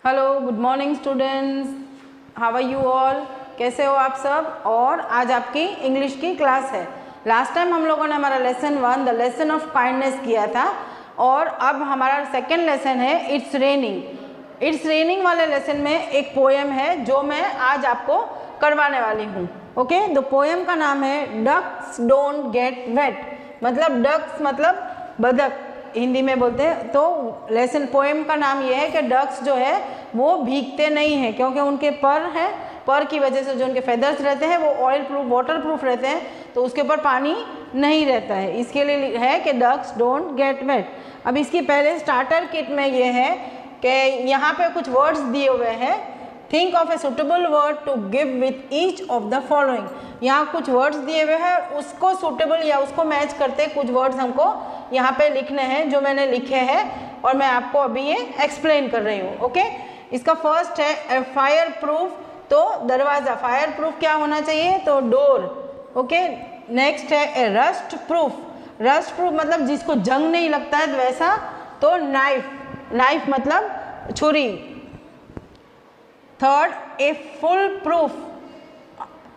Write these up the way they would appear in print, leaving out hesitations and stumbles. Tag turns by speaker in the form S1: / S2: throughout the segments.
S1: Hello, good morning students, how are you all. कैसे हो आप सब। और आज आपकी इंग्लिश की क्लास है। लास्ट टाइम हम लोगों ने हमारा lesson 1 the lesson of kindness किया था और अब हमारा सेकेंड लेसन है इट्स रेनिंग। इट्स रेनिंग वाले लेसन में एक पोएम है जो मैं आज आपको करवाने वाली हूँ। ओके, द पोएम का नाम है डक्स डोंट गेट वेट। मतलब डक्स मतलब बतख हिंदी में बोलते हैं। तो लेसन पोएम का नाम ये है कि डक्स जो है वो भीगते नहीं हैं क्योंकि उनके पर है, पर की वजह से जो उनके फेदर्स रहते हैं वो ऑयल प्रूफ वाटर प्रूफ रहते हैं, तो उसके ऊपर पानी नहीं रहता है। इसके लिए है कि डक्स डोंट गेट वेट। अब इसकी पहले स्टार्टर किट में ये है कि यहाँ पे कुछ वर्ड्स दिए हुए हैं। Think of a suitable word to give with each of the following. यहाँ कुछ वर्ड्स दिए हुए हैं, उसको सुटेबल या उसको मैच करते कुछ वर्ड्स हमको यहाँ पे लिखने हैं जो मैंने लिखे हैं और मैं आपको अभी ये एक्सप्लेन कर रही हूँ। ओके, इसका फर्स्ट है फायर प्रूफ, तो दरवाज़ा। फायर प्रूफ क्या होना चाहिए, तो डोर। ओके, नेक्स्ट है रस्ट प्रूफ। रस्ट प्रूफ मतलब जिसको जंग नहीं लगता है वैसा, तो नाइफ। नाइफ मतलब छुरी। Third a full proof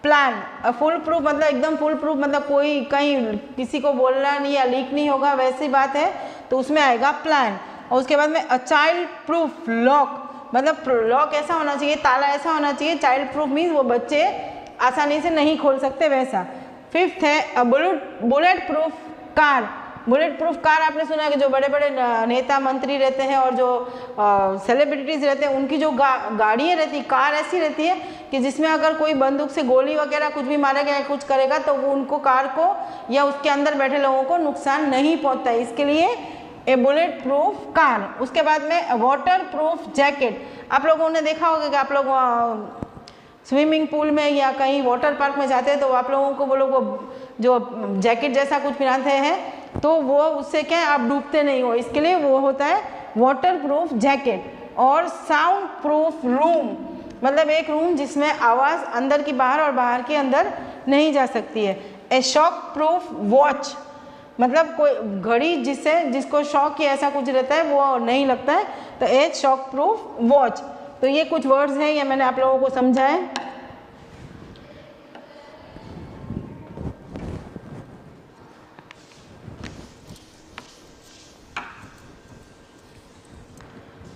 S1: plan. Full proof मतलब एकदम फुल प्रूफ मतलब कोई कहीं किसी को बोलना नहीं या लीक नहीं होगा वैसी बात है, तो उसमें आएगा प्लान। और उसके बाद में अ चाइल्ड प्रूफ लॉक, मतलब लॉक ऐसा होना चाहिए, ताला ऐसा होना चाहिए। चाइल्ड प्रूफ मीन्स वो बच्चे आसानी से नहीं खोल सकते वैसा। फिफ्थ है a bullet proof car. Bullet proof car आपने सुना है कि जो बड़े बड़े नेता मंत्री रहते हैं और जो सेलिब्रिटीज़ रहते हैं उनकी जो गाड़ियाँ रहती, कार ऐसी रहती है कि जिसमें अगर कोई बंदूक से गोली वगैरह कुछ भी मारेगा या कुछ करेगा तो वो उनको कार को या उसके अंदर बैठे लोगों को नुकसान नहीं पहुंचता है। इसके लिए ए बुलेट प्रूफ कार। उसके बाद में वाटर प्रूफ जैकेट। आप लोगों ने देखा होगा कि आप लोग स्विमिंग पूल में या कहीं वाटर पार्क में जाते हैं तो आप लोगों को वो लोग वो जो जैकेट जैसा कुछ पहनाते हैं तो वो उससे क्या है, आप डूबते नहीं हो, इसके लिए वो होता है वाटर प्रूफ जैकेट। और साउंड प्रूफ रूम मतलब एक रूम जिसमें आवाज़ अंदर की बाहर और बाहर के अंदर नहीं जा सकती है। ए शॉक प्रूफ वॉच मतलब कोई घड़ी जिसको शॉक या ऐसा कुछ रहता है वो नहीं लगता है, तो ए शॉक प्रूफ वॉच। तो ये कुछ वर्ड्स हैं, ये मैंने आप लोगों को समझाए।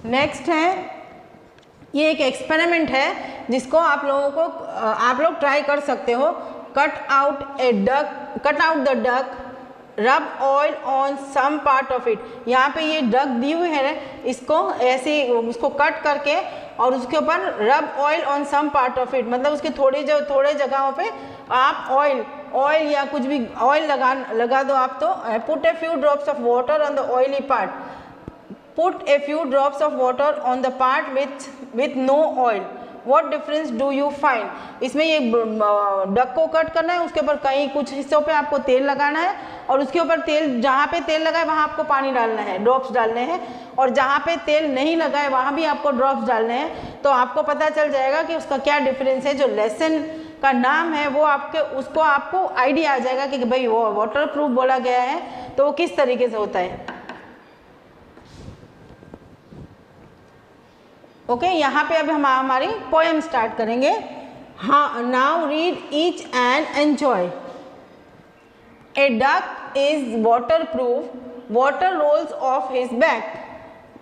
S1: नेक्स्ट है ये एक एक्सपेरिमेंट है जिसको आप लोग ट्राई कर सकते हो। Cut out the duck, rub oil on some part of it. यहाँ पे ये डक दी हुई है ना, इसको ऐसे उसको कट करके और उसके ऊपर rub oil on some part of it मतलब उसके थोड़े जगहों पे आप ऑयल या कुछ भी ऑयल लगा दो आप। तो put a few drops of water on the oily part, put a few drops of water on the part with no oil, what difference do you find. इसमें ये डक को कट करना है, उसके ऊपर कहीं कुछ हिस्सों पे आपको तेल लगाना है और उसके ऊपर तेल जहाँ पे तेल लगा है वहाँ आपको पानी डालना है, ड्रॉप्स डालने हैं। और जहाँ पे तेल नहीं लगा है वहाँ भी आपको ड्रॉप्स डालने हैं। तो आपको पता चल जाएगा कि उसका क्या डिफरेंस है। जो लेसन का नाम है वो उसको आपको आइडिया आ जाएगा कि भाई वो वाटर प्रूफ बोला गया है तो वो किस तरीके से होता है। ओके, यहाँ पे अब हम हमारी पोएम स्टार्ट करेंगे। हाँ, now read each and enjoy. A duck is water proof, water rolls off his back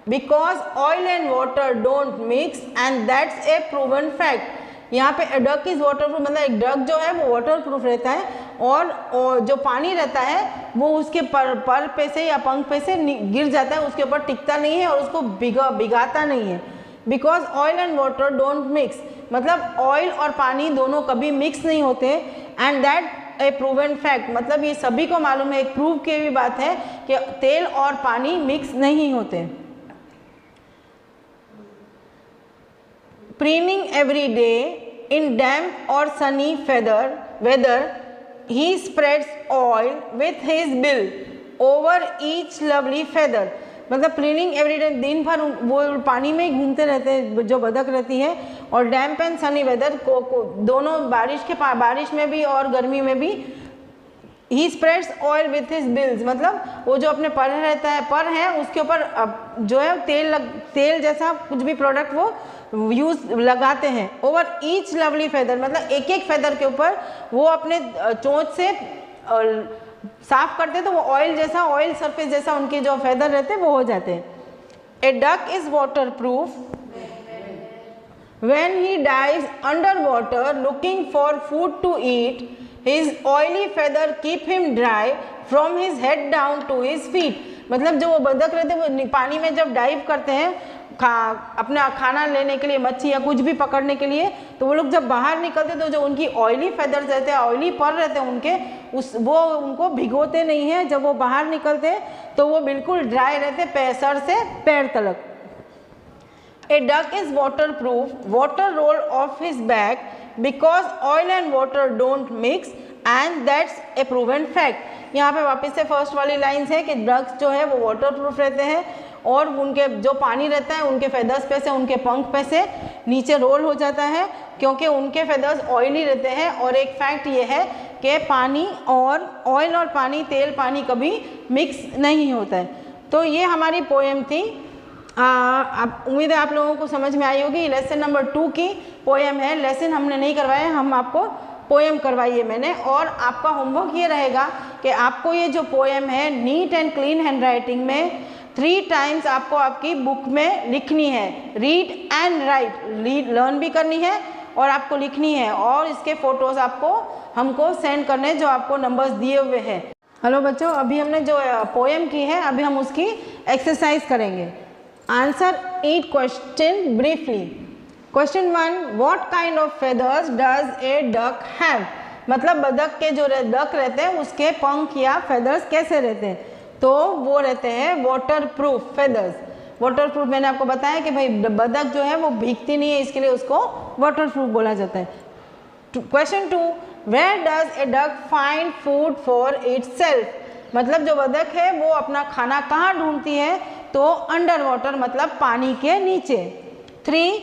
S1: because oil and water don't mix and that's a proven fact. यहाँ पे a duck is water proof मतलब एक duck जो है वो water proof रहता है और जो पानी रहता है वो उसके पर पे से या पंख पे से गिर जाता है, उसके ऊपर टिकता नहीं है और उसको भिगाता नहीं है। Because oil and water don't mix मतलब ऑयल और पानी दोनों कभी मिक्स नहीं होते। And that A proven fact मतलब ये सभी को मालूम है, एक प्रूव की भी बात है कि तेल और पानी मिक्स नहीं होते। प्रीनिंग एवरी डे इन डैम्प और sunny weather he spreads oil with his bill over each lovely feather मतलब प्लीनिंग एवरीडे दिन भर वो पानी में ही घूमते रहते हैं जो बतख रहती है। और डैम्प एंड सनी वेदर को दोनों बारिश में भी और गर्मी में भी ही spreads oil with his bills, मतलब वो जो अपने पर रहता है, पर है उसके ऊपर जो है तेल जैसा कुछ भी प्रोडक्ट वो यूज लगाते हैं। ओवर ईच लवली फेदर, मतलब एक एक फेदर के ऊपर वो अपने चोंच से साफ करते तो वो ऑयल जैसा, ऑयल सरफेस जैसा उनके जो फेदर रहते हैं वो हो जाते हैं। A duck is water proof when he dives underwater looking for food to eat, his oily feather keep him dry from his head down to his feet। मतलब जो वो बतख रहते हैं वो पानी में जब डाइव करते हैं अपना खाना लेने के लिए, मच्छी या कुछ भी पकड़ने के लिए, तो वो लोग जब बाहर निकलते तो जो उनकी ऑयली फेदर्स रहते हैं, ऑयली पर रहते हैं उनके, वो उनको भिगोते नहीं है। जब वो बाहर निकलते हैं तो वो बिल्कुल ड्राई रहते सर से पैर तक। A duck is waterproof, water roll off his back because oil and water don't mix and that's a proven fact। यहाँ पे वापस से फर्स्ट वाली लाइन्स है कि डक्स जो है वो वाटरप्रूफ रहते हैं और उनके जो पानी रहता है उनके फेदर्स पे से, उनके पंख पे से नीचे रोल हो जाता है क्योंकि उनके फेदर्स ऑयली रहते हैं। और एक फैक्ट ये है कि पानी और ऑयल और पानी, तेल पानी कभी मिक्स नहीं होता है। तो ये हमारी पोएम थी। उम्मीद है आप लोगों को समझ में आई होगी। लेसन नंबर 2 की पोएम है। लेसन हमने नहीं करवाया, हम आपको पोएम करवाई है मैंने। और आपका होमवर्क ये रहेगा कि आपको ये जो पोएम है neat and clean hand writing में 3 टाइम्स आपको आपकी बुक में लिखनी है। रीड एंड राइट, लर्न भी करनी है और आपको लिखनी है। और इसके फोटोज़ आपको हमको सेंड करने जो आपको नंबर्स दिए हुए हैं। हेलो बच्चों, अभी हमने जो पोएम की है अभी हम उसकी एक्सरसाइज करेंगे। Answer each question briefly. Question 1, what kind of feathers does a duck have, मतलब बतख के जो डक रहते हैं उसके पंख या फेदर्स कैसे रहते हैं, तो वो रहते हैं water proof feathers. Water proof मैंने आपको बताया कि भाई बतख जो है वो भीगती नहीं है, इसके लिए उसको वाटर प्रूफ बोला जाता है। Question 2, where does a duck find food for itself, मतलब जो बतख है वो अपना खाना कहाँ ढूंढती है, तो अंडर वाटर मतलब पानी के नीचे। 3,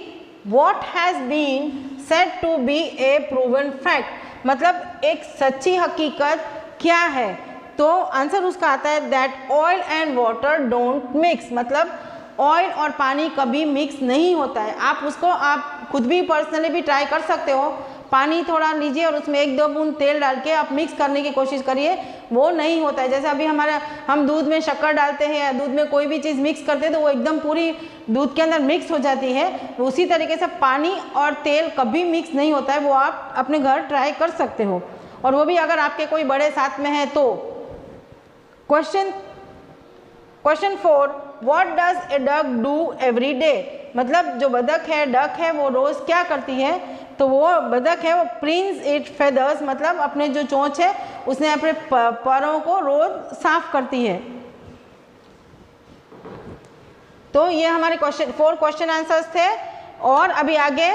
S1: what has been said to be a proven fact, मतलब एक सच्ची हकीकत क्या है, तो आंसर उसका आता है that oil and water don't mix, मतलब ऑयल और पानी कभी मिक्स नहीं होता है। आप उसको आप खुद भी पर्सनली भी ट्राई कर सकते हो। पानी थोड़ा लीजिए और उसमें 1-2 बूंद तेल डाल के आप मिक्स करने की कोशिश करिए, वो नहीं होता है। जैसे अभी हम दूध में शक्कर डालते हैं या दूध में कोई भी चीज़ मिक्स करते हैं तो वो एकदम पूरी दूध के अंदर मिक्स हो जाती है। उसी तरीके से पानी और तेल कभी मिक्स नहीं होता है, वो आप अपने घर ट्राई कर सकते हो, और वो भी अगर आपके कोई बड़े साथ में है तो। Question 4, what does a duck do every day, मतलब जो बतख है, डक है, वो रोज़ क्या करती है, तो वो बतख है वो प्रिंस इट फेदर्स, मतलब अपने जो चोंच है उसने अपने परों को रोज साफ करती है। तो ये हमारे 4 क्वेश्चन आंसर्स थे। और अभी आगे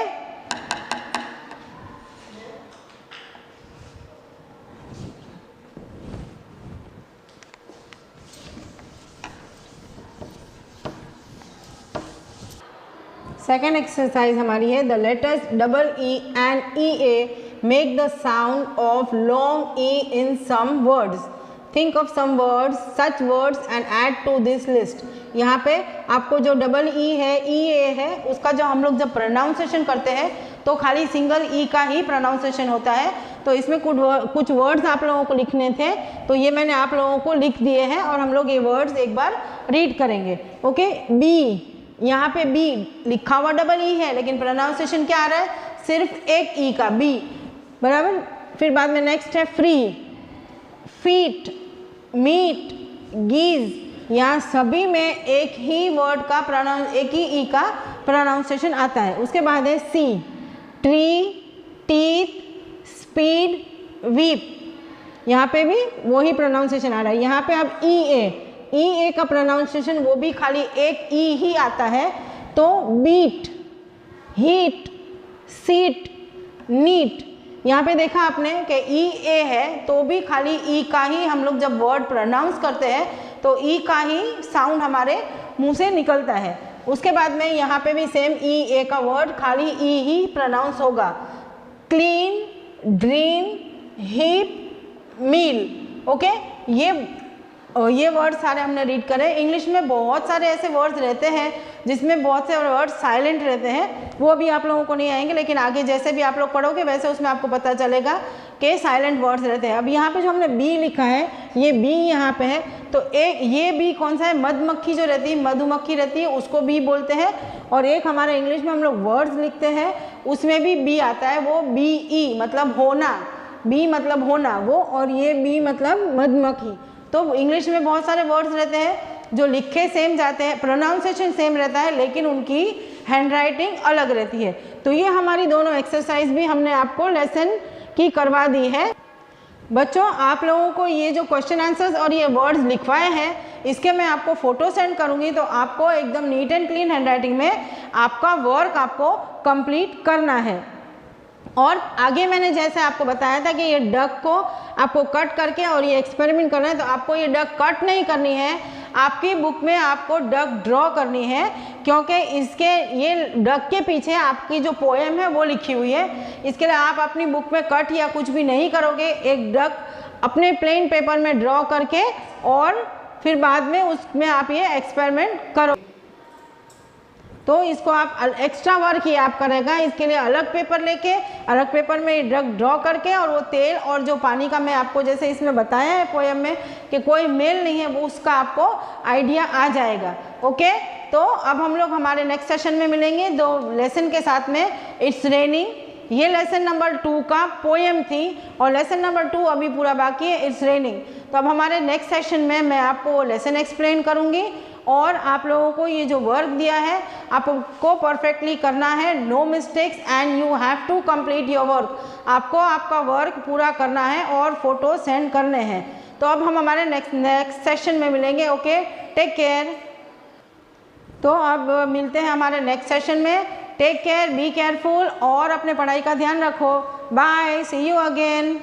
S1: सेकेंड एक्सरसाइज हमारी है the letters EE and EA make the sound of long E in some words. Think of some words such words and add to this list. यहाँ पे आपको जो EE है, EA है, उसका जो हम लोग जब प्रोनाउंसिएशन करते हैं तो खाली सिंगल E का ही प्रोनाउंसिएशन होता है। तो इसमें कुछ वर्ड्स आप लोगों को लिखने थे, तो ये मैंने आप लोगों को लिख दिए हैं और हम लोग ये वर्ड्स एक बार रीड करेंगे। ओके, बी, यहाँ पे बी लिखा हुआ EE है लेकिन प्रोनाउंसिएशन क्या आ रहा है, सिर्फ एक ई का बी, बराबर। फिर बाद में नेक्स्ट है फ्री, फीट, मीट, गीज, यहाँ सभी में एक ही वर्ड का एक ही ई का प्रोनाउंसिएशन आता है। उसके बाद है सी, ट्री, टीथ, स्पीड, वीप, यहाँ पे भी वही प्रोनाउंसिएशन आ रहा है। यहाँ पे अब EA का प्रोनाउंसिएशन वो भी खाली एक ई ही आता है, तो बीट, हीट, सीट, नीट। यहाँ पे देखा आपने कि EA है तो भी खाली ई का ही हम लोग जब वर्ड प्रोनाउंस करते हैं तो ई का ही साउंड हमारे मुंह से निकलता है। उसके बाद में यहाँ पे भी सेम EA का वर्ड खाली ई ही प्रोनाउंस होगा। क्लीन, ड्रीम, हीप, मील, ओके, ये वर्ड सारे हमने रीड करे। इंग्लिश में बहुत सारे ऐसे वर्ड्स रहते हैं जिसमें बहुत से वर्ड साइलेंट रहते हैं, वो भी आप लोगों को नहीं आएंगे, लेकिन आगे जैसे भी आप लोग पढ़ोगे वैसे उसमें आपको पता चलेगा कि साइलेंट वर्ड्स रहते हैं। अब यहाँ पे जो हमने बी लिखा है, ये बी यहाँ पे है, तो एक ये बी कौन सा है? मधुमक्खी जो रहती है, मधुमक्खी रहती है, उसको बी बोलते हैं। और एक हमारे इंग्लिश में हम लोग वर्ड्स लिखते हैं, उसमें भी बी आता है, वो बी ई मतलब होना, बी मतलब होना वो, और ये बी मतलब मधुमक्खी। तो इंग्लिश में बहुत सारे वर्ड्स रहते हैं जो लिखे सेम जाते हैं, प्रोनाउंसिएशन सेम रहता है, लेकिन उनकी हैंड राइटिंग अलग रहती है। तो ये हमारी दोनों एक्सरसाइज भी हमने आपको लेसन की करवा दी है। बच्चों, आप लोगों को ये जो क्वेश्चन आंसर्स और ये वर्ड्स लिखवाए हैं, इसके मैं आपको फ़ोटो सेंड करूँगी, तो आपको एकदम neat and clean hand writing में आपका वर्क आपको कंप्लीट करना है। और आगे मैंने जैसे आपको बताया था कि ये डक को आपको कट करके और ये एक्सपेरिमेंट करना है, तो आपको ये डक कट नहीं करनी है, आपकी बुक में आपको डक ड्रॉ करनी है, क्योंकि इसके ये डक के पीछे आपकी जो पोएम है वो लिखी हुई है। इसके लिए आप अपनी बुक में कट या कुछ भी नहीं करोगे, एक डक अपने प्लेन पेपर में ड्रॉ करके और फिर बाद में उसमें आप ये एक्सपेरिमेंट करो। तो इसको आप एक्स्ट्रा वर्क ही आप करेगा, इसके लिए अलग पेपर लेके, अलग पेपर में डक ड्रॉ करके, और वो तेल और जो पानी का मैं आपको जैसे इसमें बताया है पोएम में कि कोई मेल नहीं है, वो उसका आपको आइडिया आ जाएगा। ओके, तो अब हम लोग हमारे नेक्स्ट सेशन में मिलेंगे 2 लेसन के साथ में। इट्स रेनिंग, ये लेसन नंबर 2 का पोएम थी, और लेसन नंबर 2 अभी पूरा बाकी है, इट्स रेनिंग। तो अब हमारे नेक्स्ट सेशन में मैं आपको लेसन एक्सप्लेन करूँगी, और आप लोगों को ये जो वर्क दिया है आपको परफेक्टली करना है, no mistakes, and you have to complete your work. आपको आपका वर्क पूरा करना है और फोटो सेंड करने हैं। तो अब हम हमारे नेक्स्ट सेशन में मिलेंगे। Okay, take care. तो अब मिलते हैं हमारे नेक्स्ट सेशन में। टेक केयर, बी केयरफुल, और अपने पढ़ाई का ध्यान रखो। Bye, see you again.